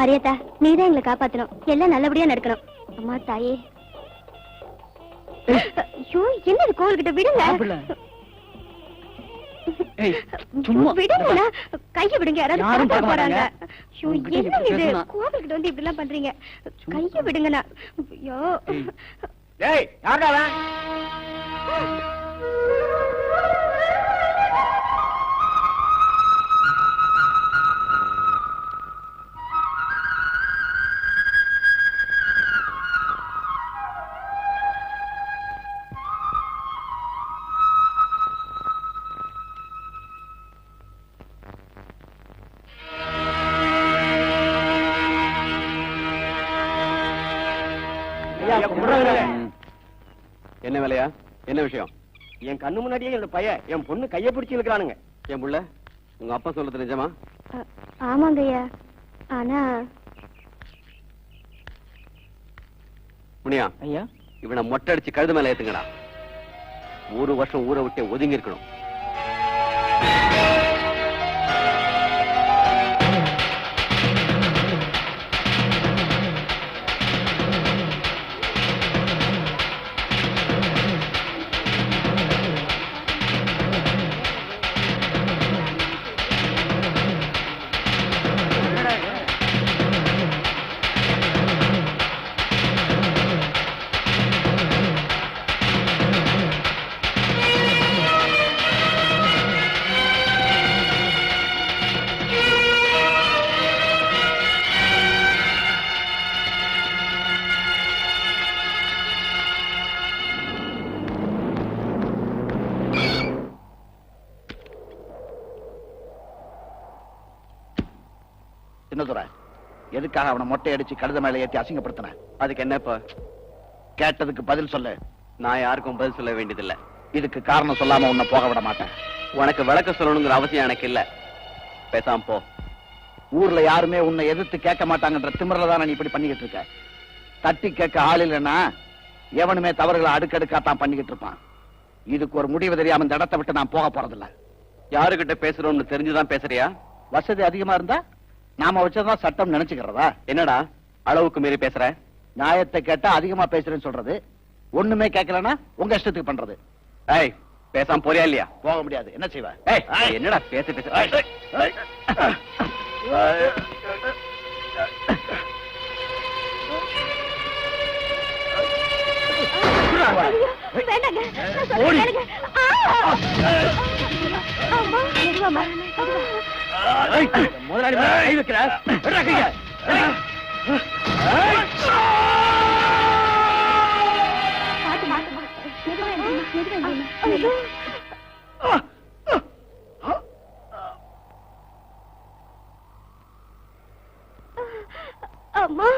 மரியாதா, நீதான் எங்களை காப்பாத்தணும். எல்லாம் நல்லபடியா நடக்கணும். அம்மா தாயே. ஐயோ, என்னது கோவில்கிட்ட விடுங்க. விடுங்க, கைய விடுங்க. யாராவது பார்க்க போறாங்க. என்ன இது, கோவில்கிட்ட வந்து இப்படி எல்லாம் பண்றீங்க? கைய விடுங்கண்ணா. ஐயோ, யாரா என்ன வேலையா? என்ன விஷயம்? என் கண்ணு முன்னாடியே என்னோட பையன் என் பொண்ணு கைய பிடிச்சு இழுக்கிறானுங்க. என் புள்ள, உங்க அப்பா சொல்றது நிஜமா? ஆமாங்க ஐயா. ஆனா முனியா ஐயா, இவனை மொட்டை அடிச்சு கழுது மேல ஏத்துங்கடா. 1 வருஷம் ஊரை விட்டு ஒதுங்கி இருக்கணும். எதுக்காக அவனை மொட்டை அடிச்சு கழுத மேல ஏத்தி அசிங்கப்படுத்தின? அதுக்கு என்னப்பா? கேட்டதுக்கு பதில் சொல்லு. நான் யாருக்கும் பதில் சொல்ல வேண்டியதில்லை. இதுக்கு காரணம் சொல்லாம உன்னை போக விட மாட்டேன். உனக்கு விளக்க சொல்லணுங்கிற அவசியம் எனக்கு இல்ல. பேசாம போ. ஊர்ல யாருமே உன்னை எதிர்த்து கேட்க மாட்டாங்கன்ற திமிரல தானே நீ இப்படி பண்ணிக்கிட்டு இருக்க. தட்டி கேட்க ஆள் இல்லைன்னா எவனுமே தவறுகளை அடுக்கடுக்காத்தான் பண்ணிக்கிட்டு இருப்பான். இதுக்கு ஒரு முடிவு தெரியாம இந்த இடத்தை விட்டு நான் போக போறதில்ல. யாருகிட்ட பேசுறோம்னு தெரிஞ்சுதான் பேசுறியா? வசதி அதிகமா இருந்தா நாம வச்சதான் சட்டம் நினைச்சுக்கிறதா? என்னடா அளவுக்கு மீறி பேசுற? நியாயத்தை கேட்டா அதிகமா பேசுறேன்னு சொல்றது, ஒண்ணுமே கேட்கலன்னா உங்க இஷ்டத்துக்கு பண்றது. ஏய், பேசாம போறியா இல்லையா? போக முடியாது. என்ன செய்வ? என்னடா பேச பேச முதலாளி கை வைக்கிறார். அம்மா,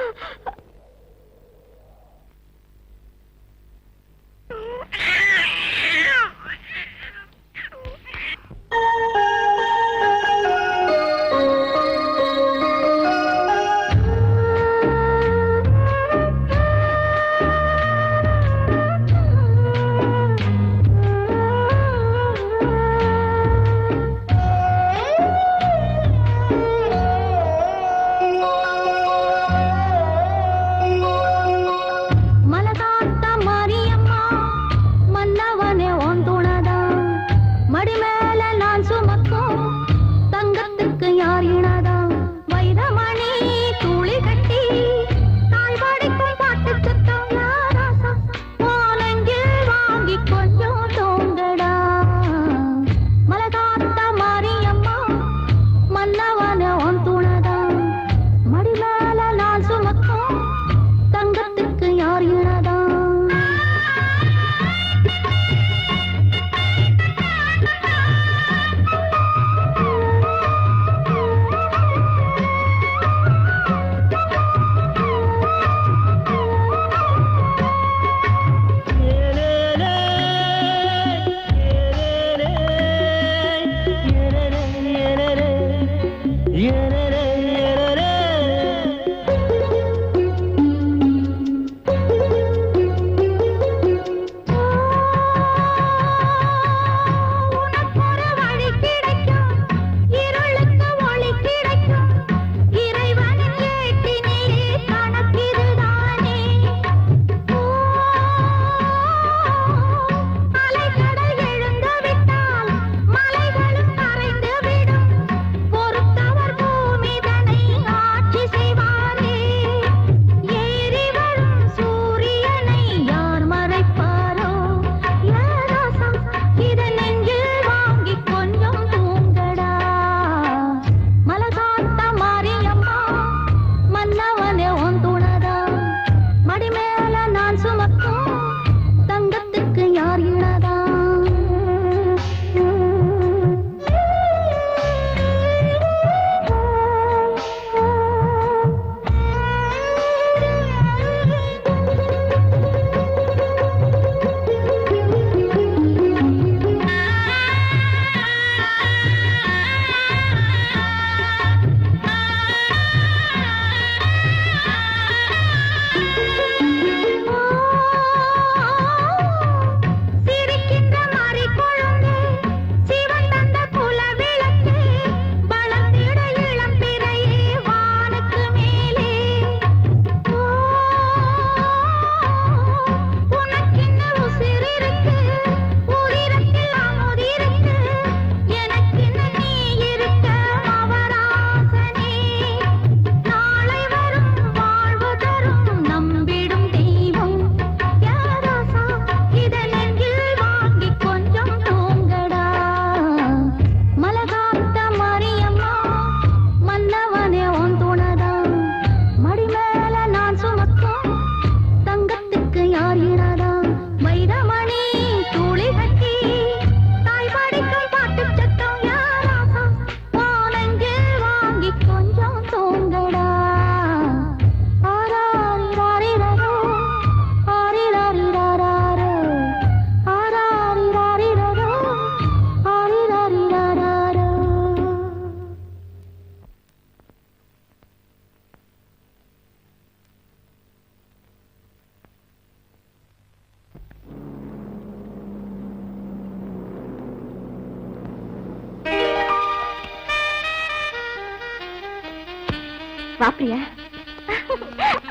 வா பிரியா.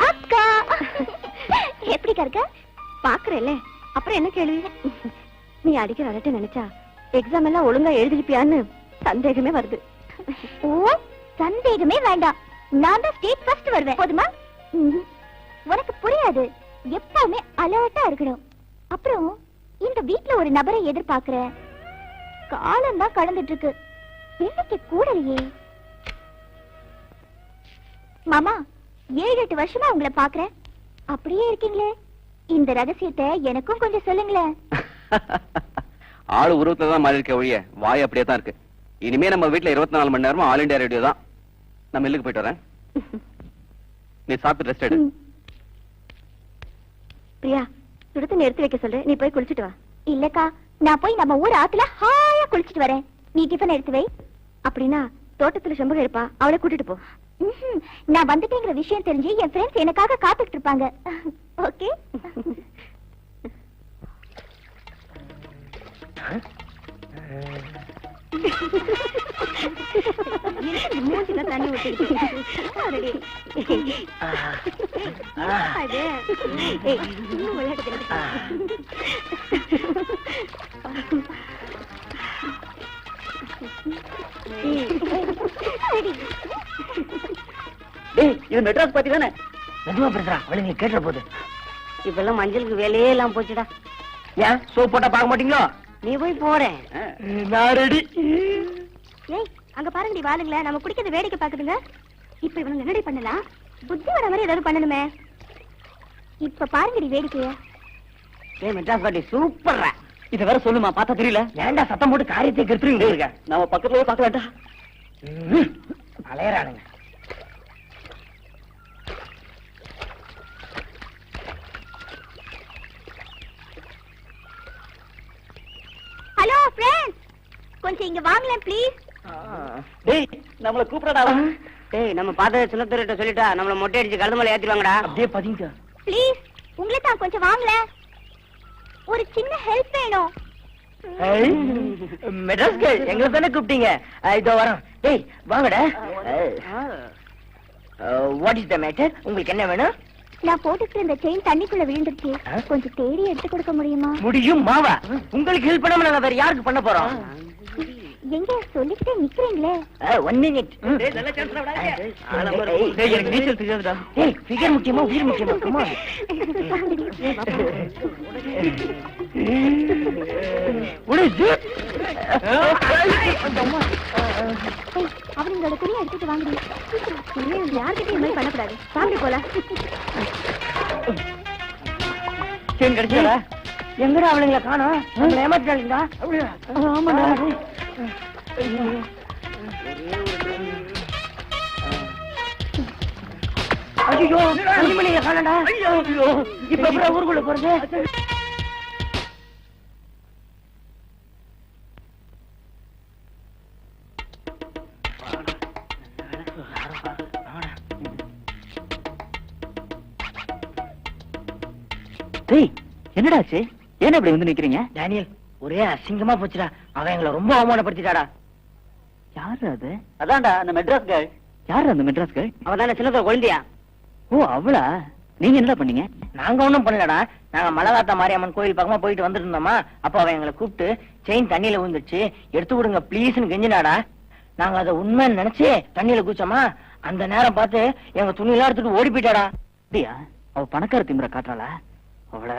அக்கா எப்படி இருக்க? பாக்குறேல்ல, அப்புறம் என்ன கேள்வி? நீ அடிக்கிற அரட்டை நினைச்சா எக்ஸாம் எல்லாம் ஒழுங்கா எழுதிருப்பியான்னு சந்தேகமே வருது. ஓ, சந்தேகமே வேண்டாம். நான் தான் ஸ்டேட் ஃபர்ஸ்ட் வருவேன். போதுமா? உனக்கு புரியாது. எப்பவுமே அலர்ட்டா இருக்கணும். அப்புறம் இந்த வீட்ல ஒரு நபரை எதிர்பார்க்கிற காலம் தான் கடந்துட்டு இருக்கு. இன்னைக்கு கூடலையே மாமா. 7-8 வருஷமா உங்களை பாக்குறேன். அப்படியே இருக்கீங்களே. இந்த ரகசியத்தை எனக்கும் கொஞ்சம் சொல்லுங்களேன். ஆளு உருவத்துல தான் மாறி இருக்க ஒழிய வாய் அப்படியே தான் இருக்கு. இனிமே நம்ம வீட்டுல 24 மணி நேரமும் ஆல் இண்டியா ரேடியோ தான். நான் மில்லுக்கு போயிட்டு வரேன். நீ சாப்பிட்டு ரெஸ்ட் எடு. பிரியா, சுடுத்து எடுத்து வைக்க சொல்லு. நீ போய் குளிச்சுட்டு வா. இல்லக்கா, நான் போய் நம்ம ஊர் ஆத்துல ஹாயா குளிச்சுட்டு வரேன். நீ டிஃபன் எடுத்து வை. அப்படின்னா தோட்டத்துல செம்பகம் இருப்பா, அவளை கூட்டிட்டு போ. நான் வந்துட்டேங்கிற விஷயம் தெரிஞ்சு என் ஃப்ரெண்ட்ஸ் எனக்காக காத்துக்கிட்டு இருப்பாங்க. ஓகே? மூஞ்சில தண்ணி ஊத்திக்கிட்டு இன்னும் விளையாட்டு. இது மெட்ராஸ் பாத்தி தானே? மெதுவா பேசுறா, அவளுங்க கேட்டுற போது. இப்பெல்லாம் மஞ்சளுக்கு வேலையே எல்லாம் போச்சுடா. ஏன் சோப் போட்டா பார்க்க மாட்டீங்களோ? நீ போய் போறேன். நான் ரெடி. ஏய், அங்க பாருங்கடி வாளுங்கள, நம்ம குடிக்கிறது வேடிக்கை பாக்குதுங்க. இப்ப இவனுங்க என்னடி பண்ணலாம்? புத்தி வர மாதிரி ஏதாவது பண்ணணுமே. இப்ப பாருங்கடி வேடிக்கைய. ஏய் மெட்ராஸ் பாட்டி சூப்பர்ரா. இத வேற சொல்லுமா, பார்த்தா தெரியல. ஏன்டா சத்தம் போட்டு காரியத்தை கெடுத்துறீங்க இருக்க? நாம பக்கத்துலயே பார்க்க வேண்டாம். அலையறானுங்க. ஹலோ ஃப்ரெண்ட்ஸ், கொஞ்சம் இங்க வாங்களேன் ப்ளீஸ். டேய், நம்மள கூப்பிடடா. டேய், நம்ம பாத சின்னத்துறைட்ட சொல்லிட்டா நம்மள மொட்டை அடிச்சு கழுதுமலை ஏத்திடுவாங்கடா. அப்படியே பதிங்க. ப்ளீஸ், உங்களை தான் கொஞ்சம் வாங்களேன். ஒரு சின்ன ஹெல்ப் வேணும். மெட்ராஸ் கேள், எங்களை தானே கூப்பிட்டீங்க. இதோ வரோம். டேய் வாங்கடா. What is the matter? உங்களுக்கு என்ன வேணும்? நான் போட்டுக்கிற இந்த செயின் தண்ணிக்குள்ள விழுந்துருச்சு. கொஞ்சம் தேடி எடுத்து கொடுக்க முடியுமா? முடியும் மாவா. உங்களுக்கு ஹெல்ப் பண்ணாம நாங்க வேற யாருக்கு பண்ண போறோம்? எங்க சொல்லிக்கிட்டே நிக்கிறீங்களே. 1 மினிட். டேய் நல்ல சான்ஸ்டா விடாதீங்க. டேய் எனக்கு நீச்சல் தெரியாதுடா. டேய் ஃபிகர் முக்கியமா உயிர் முக்கியமா? Come on. அவங்களோட துணியை எடுத்துட்டு வாங்கடி. யார்கிட்டயும் இந்த மாதிரி பண்ணக்கூடாது. வாங்கி போலாம். செயின் கிடைச்சா? எங்கடா அவளுங்களை காணோம்? நம்மள ஏமாத்திட்டாங்களா? ஆமாடா. ஐயோ, அனிமலையை காணடா. இப்ப எப்படி ஊருக்குள்ள போறது? டேய், என்னடாச்சு? ஏன் இப்படி வந்து நிக்கிறீங்க? டேனியல், ஒரே அசிங்கமா போச்சுடா. அவன் எங்களை ரொம்ப அவமானப்படுத்திட்டாடா. யாரு அது? அதான்டா அந்த மெட்ராஸ் கேர்ள். யாரு அந்த மெட்ராஸ் கேர்ள்? அவ தானே சின்னதோட குழந்தையா? ஓ, அவளா? நீங்க என்ன பண்ணீங்க? நாங்க ஒண்ணும் பண்ணலடா. நாங்க மலகாத்தா மாரியம்மன் கோயில் பக்கமா போயிட்டு வந்துட்டு இருந்தோமா, அப்ப அவன் எங்களை கூப்பிட்டு செயின் தண்ணியில விழுந்துச்சு, எடுத்து விடுங்க பிளீஸ்னு கெஞ்சினாடா. நாங்க அதை உண்மைன்னு நினைச்சு தண்ணியில குச்சோமா, அந்த நேரம் பார்த்து எங்க துணியெல்லாம் எடுத்துட்டு ஓடி போயிட்டாடா. அப்படியா? அவ பணக்கார திமிர காட்டுறாளா? அவள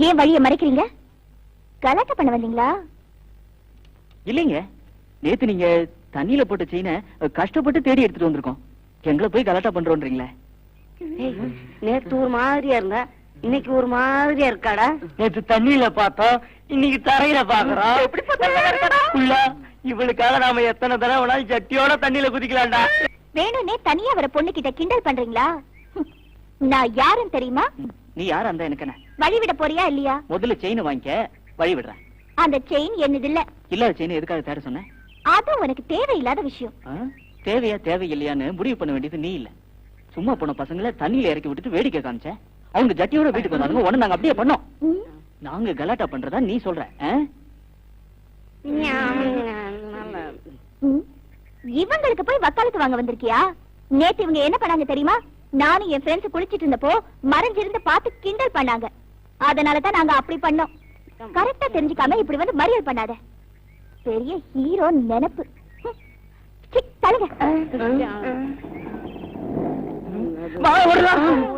ஏன் வழியை மறைக்கிறீங்க? கலாட்டா பண்ண வந்தீங்களா? இல்லைங்க, நேத்து நீங்க தண்ணியில போட்ட செயினை கஷ்டப்பட்டு தேடி எடுத்துட்டு வந்திருக்கோம். எங்களை போய் கலாட்டா பண்றோன்றீங்களே. நேத்து ஒரு மாதிரியா இருந்தா, இன்னைக்கு ஒரு மாதிரியா இருக்காடா. நேத்து தண்ணியில பார்த்தோம், இன்னைக்கு தரையில பாக்குறோம். இவளுக்காக நாம எத்தனை தடவை வேணாலும் சட்டியோட தண்ணியில குதிக்கலாம்டா. வேணும்னே தனியா வர பொண்ணு கிட்ட கிண்டல் பண்றீங்களா? நான் யாருன்னு தெரியுமா? நீ யாரு அந்த எனக்கு என்ன? வழி விட போறியா இல்லையா? முதல்ல செயினை வாங்கிக்க, வழி விடுறேன். அந்த செயின் என்னது இல்ல. இல்லாத செயின் எதுக்காக தேட சொன்ன? அது உனக்கு தேவையில்லாத விஷயம். தேவையா தேவையில்லையான்னு முடிவு பண்ண வேண்டியது நீ இல்ல. சும்மா போன பசங்களை தண்ணியில இறக்கி விட்டுட்டு வேடிக்கை காமிச்ச. அவங்க ஜட்டியோட வீட்டுக்கு வந்தாங்க. உடனே நாங்க அப்படியே பண்ணோம். ம். நாங்க கலாட்டா பண்றதா நீ சொல்ற? ம். இவங்களுக்கு போய் வக்காலத்து வாங்க வந்திருக்கியா? நேத்து இவங்க என்ன பண்ணாங்க தெரியுமா? நானும் என் ஃப்ரெண்ட்ஸ் குளிச்சிட்டு இருந்தப்போ மறைஞ்சிருந்து பார்த்து கிண்டல் பண்ணாங்க. அதனாலதான் நாங்க அப்படி பண்ணோம். கரெக்டா தெரிஞ்சுக்காம இப்படி வந்து மறியல் பண்ணாத. பெரிய ஹீரோ நினைப்பு. தலுங்க. வா, ஓடலாம்.